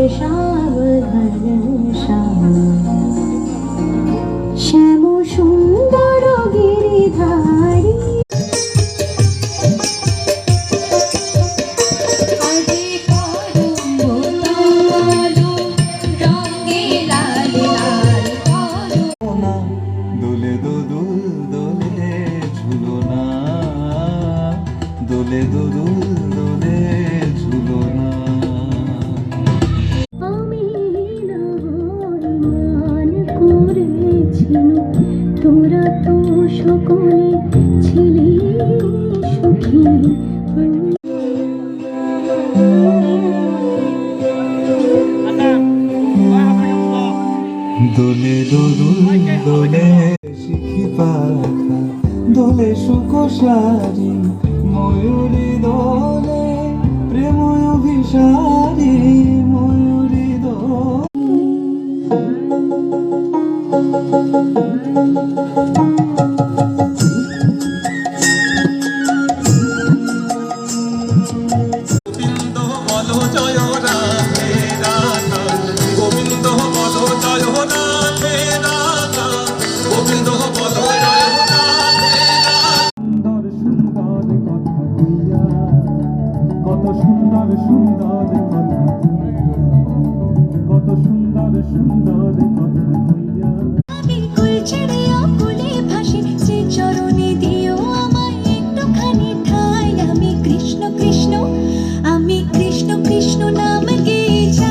সাবধান শ্যাম সুন্দর গিরিধারী দোলে দোদুল দোলে ঝুলনা দোলে দোদুল দোলে ঝুলনা আমি মান করেছিল তোরা তো সকলে ছিলি সুখী দোলে দোদুল দোলে শিখি পাখা দোলে সুকোষারি ময়ূরী দোলে প্রেম অভিসারী ময়ূরী দোলে কত সুন্দর সুন্দর কথা কত সুন্দর সুন্দর কথা